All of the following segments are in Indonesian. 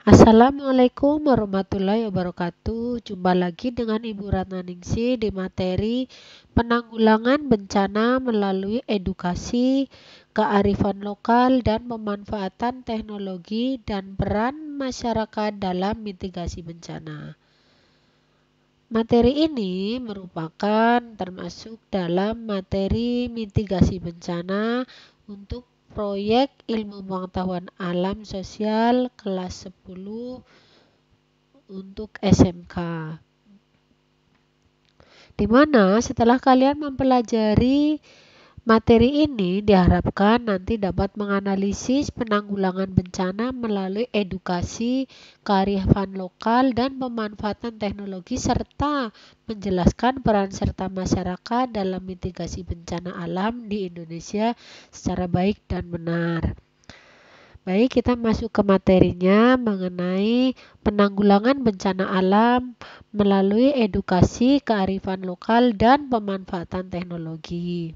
Assalamualaikum warahmatullahi wabarakatuh. Jumpa lagi dengan Ibu Ratna Ningsih di materi penanggulangan bencana melalui edukasi, kearifan lokal, dan pemanfaatan teknologi dan peran masyarakat dalam mitigasi bencana. Materi ini merupakan termasuk dalam materi mitigasi bencana untuk proyek ilmu pengetahuan alam sosial kelas 10 untuk SMK. Di mana setelah kalian mempelajari materi ini diharapkan nanti dapat menganalisis penanggulangan bencana melalui edukasi, kearifan lokal, dan pemanfaatan teknologi serta menjelaskan peran serta masyarakat dalam mitigasi bencana alam di Indonesia secara baik dan benar. Baik, kita masuk ke materinya mengenai penanggulangan bencana alam melalui edukasi, kearifan lokal, dan pemanfaatan teknologi.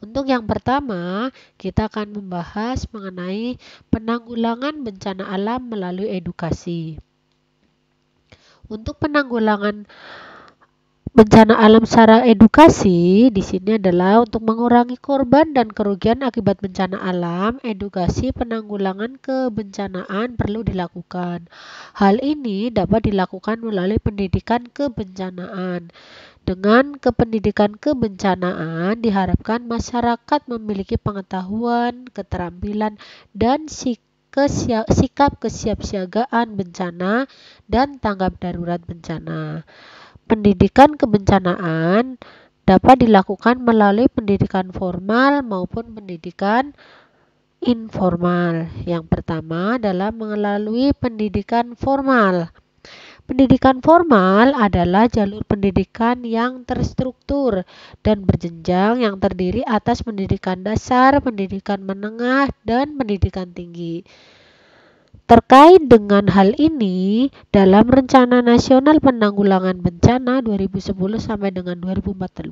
Untuk yang pertama, kita akan membahas mengenai penanggulangan bencana alam melalui edukasi. Untuk penanggulangan bencana alam secara edukasi di sini adalah untuk mengurangi korban dan kerugian akibat bencana alam. Edukasi penanggulangan kebencanaan perlu dilakukan. Hal ini dapat dilakukan melalui pendidikan kebencanaan. Dengan kependidikan kebencanaan diharapkan masyarakat memiliki pengetahuan, keterampilan, dan sikap kesiapsiagaan bencana dan tanggap darurat bencana. Pendidikan kebencanaan dapat dilakukan melalui pendidikan formal maupun pendidikan informal. Yang pertama adalah melalui pendidikan formal. Pendidikan formal adalah jalur pendidikan yang terstruktur dan berjenjang yang terdiri atas pendidikan dasar, pendidikan menengah, dan pendidikan tinggi. Terkait dengan hal ini, dalam Rencana Nasional Penanggulangan Bencana 2010 sampai dengan 2014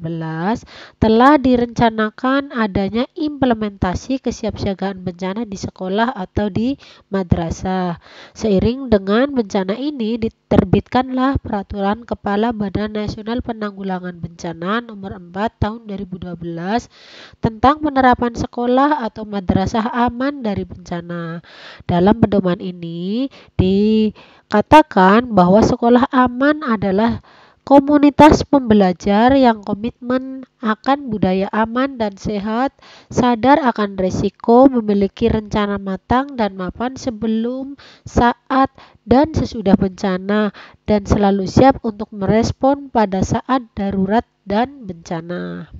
telah direncanakan adanya implementasi kesiapsiagaan bencana di sekolah atau di madrasah. Seiring dengan bencana ini diterbitkanlah Peraturan Kepala Badan Nasional Penanggulangan Bencana Nomor 4 Tahun 2012 tentang penerapan sekolah atau madrasah aman dari bencana. Dalam pedoman ini dikatakan bahwa sekolah aman adalah komunitas pembelajar yang komitmen akan budaya aman dan sehat, sadar akan risiko, memiliki rencana matang dan mapan sebelum, saat, dan sesudah bencana, dan selalu siap untuk merespon pada saat darurat dan bencana.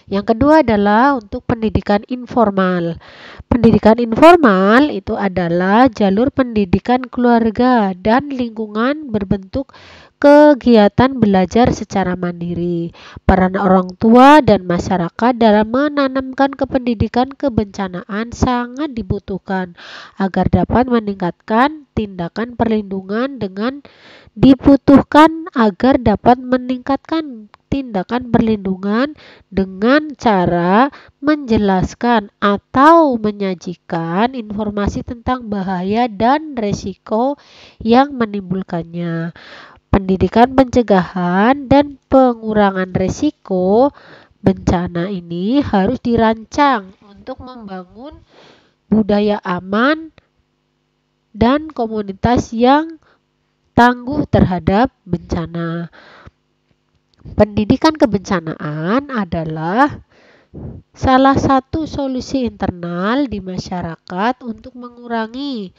Yang kedua adalah untuk pendidikan informal. Pendidikan informal itu adalah jalur pendidikan keluarga dan lingkungan berbentuk kegiatan belajar secara mandiri. Peran orang tua dan masyarakat dalam menanamkan kependidikan kebencanaan sangat dibutuhkan agar dapat meningkatkan tindakan perlindungan dengan dibutuhkan agar dapat meningkatkan tindakan perlindungan dengan cara menjelaskan atau menyajikan informasi tentang bahaya dan risiko yang menimbulkannya. Pendidikan pencegahan dan pengurangan risiko bencana ini harus dirancang untuk membangun budaya aman dan komunitas yang tangguh terhadap bencana. Pendidikan kebencanaan adalah salah satu solusi internal di masyarakat untuk mengurangi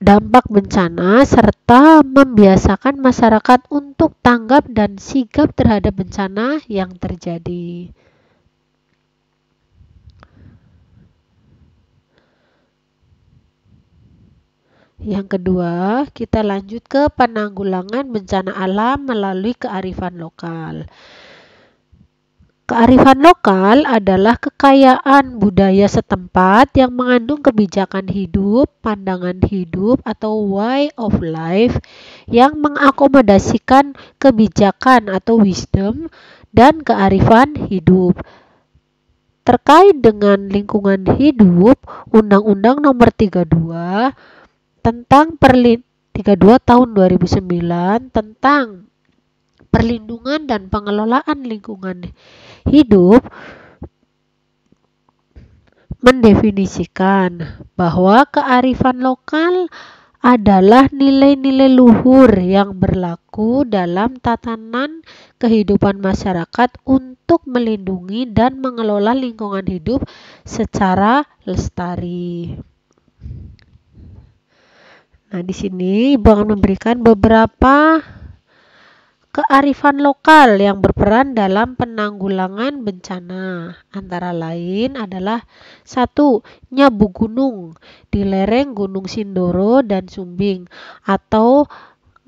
dampak bencana serta membiasakan masyarakat untuk tanggap dan sigap terhadap bencana yang terjadi. Yang kedua, kita lanjut ke penanggulangan bencana alam melalui kearifan lokal. Kearifan lokal adalah kekayaan budaya setempat yang mengandung kebijakan hidup, pandangan hidup, atau way of life yang mengakomodasikan kebijakan atau wisdom dan kearifan hidup. terkait dengan lingkungan hidup, Undang-Undang Nomor 32 tahun 2009 tentang perlindungan dan pengelolaan lingkungan hidup mendefinisikan bahwa kearifan lokal adalah nilai-nilai luhur yang berlaku dalam tatanan kehidupan masyarakat untuk melindungi dan mengelola lingkungan hidup secara lestari. Nah, di sini Ibu akan memberikan beberapa kearifan lokal yang berperan dalam penanggulangan bencana. Antara lain adalah 1. Nyabu gunung di lereng Gunung Sindoro dan Sumbing, atau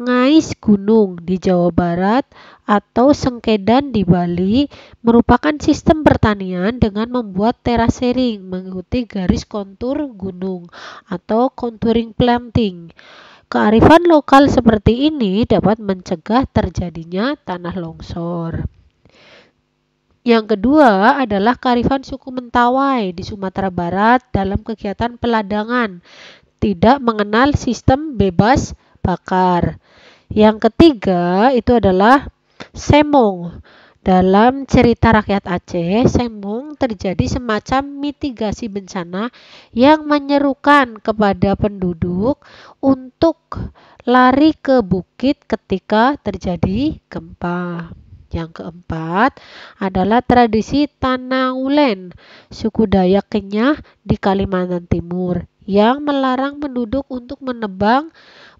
ngais gunung di Jawa Barat, atau sengkedan di Bali, merupakan sistem pertanian dengan membuat terasering mengikuti garis kontur gunung atau contouring planting. Kearifan lokal seperti ini dapat mencegah terjadinya tanah longsor. Yang kedua adalah kearifan suku Mentawai di Sumatera Barat dalam kegiatan peladangan, tidak mengenal sistem bebas bakar. Yang ketiga itu adalah semong. Dalam cerita rakyat Aceh, semong terjadi semacam mitigasi bencana yang menyerukan kepada penduduk untuk lari ke bukit ketika terjadi gempa. Yang keempat adalah tradisi Tanaulen, suku Dayak Kenyah di Kalimantan Timur, yang melarang penduduk untuk menebang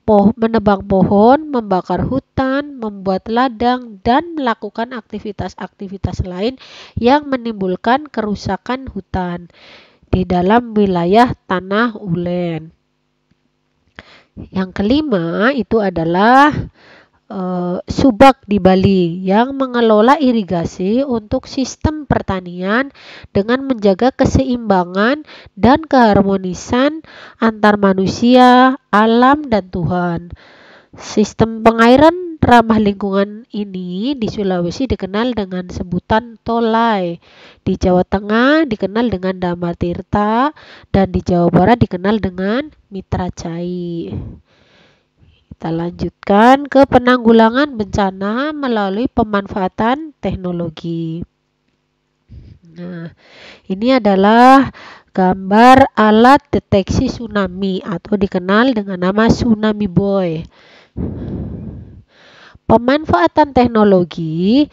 pohon, membakar hutan, membuat ladang, dan melakukan aktivitas-aktivitas lain yang menimbulkan kerusakan hutan di dalam wilayah Tanah Ulen. Yang kelima itu adalah Subak di Bali yang mengelola irigasi untuk sistem pertanian dengan menjaga keseimbangan dan keharmonisan antar manusia, alam, dan Tuhan. Sistem pengairan ramah lingkungan ini di Sulawesi dikenal dengan sebutan Tolai, di Jawa Tengah dikenal dengan Damar Tirta, dan di Jawa Barat dikenal dengan Mitra Cai. Kita lanjutkan ke penanggulangan bencana melalui pemanfaatan teknologi. Nah, ini adalah gambar alat deteksi tsunami atau dikenal dengan nama Tsunami Boy. Pemanfaatan teknologi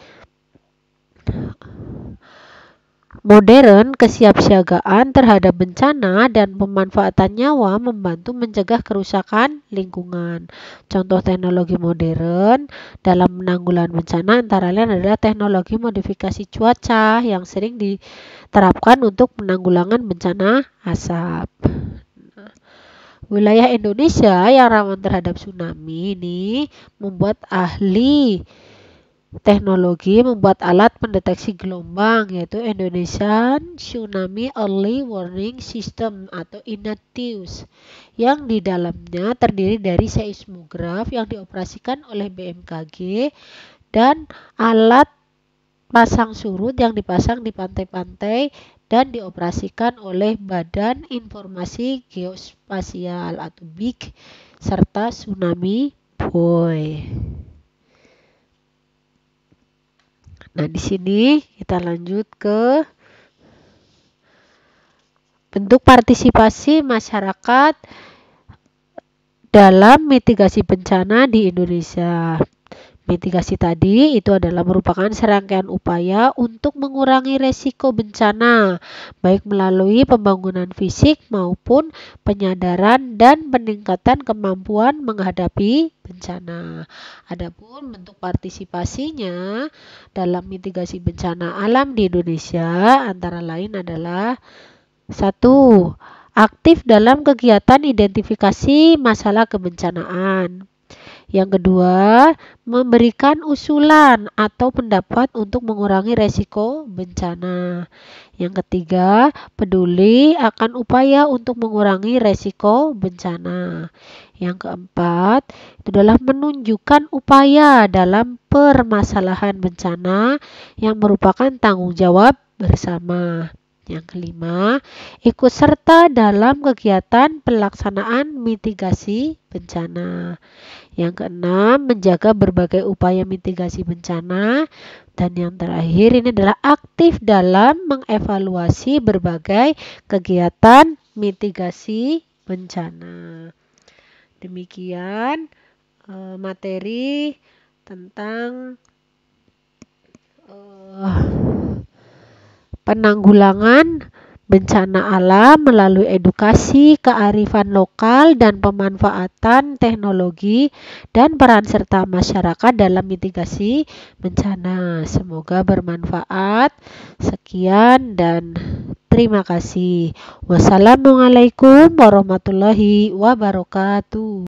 modern, kesiapsiagaan terhadap bencana, dan pemanfaatan nyawa membantu mencegah kerusakan lingkungan. Contoh teknologi modern dalam penanggulangan bencana antara lain adalah teknologi modifikasi cuaca yang sering diterapkan untuk penanggulangan bencana asap. Wilayah Indonesia yang rawan terhadap tsunami ini membuat ahli teknologi membuat alat pendeteksi gelombang, yaitu Indonesian Tsunami Early Warning System atau INATIUS, yang di dalamnya terdiri dari seismograf yang dioperasikan oleh BMKG dan alat pasang surut yang dipasang di pantai-pantai dan dioperasikan oleh Badan Informasi Geospasial atau BIG serta Tsunami Boy. Nah, di sini kita lanjut ke bentuk partisipasi masyarakat dalam mitigasi bencana di Indonesia. Mitigasi tadi itu adalah merupakan serangkaian upaya untuk mengurangi resiko bencana, baik melalui pembangunan fisik maupun penyadaran dan peningkatan kemampuan menghadapi bencana. Adapun bentuk partisipasinya dalam mitigasi bencana alam di Indonesia antara lain adalah 1. Aktif dalam kegiatan identifikasi masalah kebencanaan. Yang kedua, memberikan usulan atau pendapat untuk mengurangi resiko bencana. Yang ketiga, peduli akan upaya untuk mengurangi resiko bencana. Yang keempat, itu adalah menunjukkan upaya dalam permasalahan bencana yang merupakan tanggung jawab bersama. Yang kelima, ikut serta dalam kegiatan pelaksanaan mitigasi bencana. Yang keenam, menjaga berbagai upaya mitigasi bencana. Dan yang terakhir ini adalah aktif dalam mengevaluasi berbagai kegiatan mitigasi bencana. Demikian materi tentang penanggulangan bencana alam melalui edukasi, kearifan lokal, dan pemanfaatan teknologi dan peran serta masyarakat dalam mitigasi bencana. Semoga bermanfaat. Sekian dan terima kasih. Wassalamualaikum warahmatullahi wabarakatuh.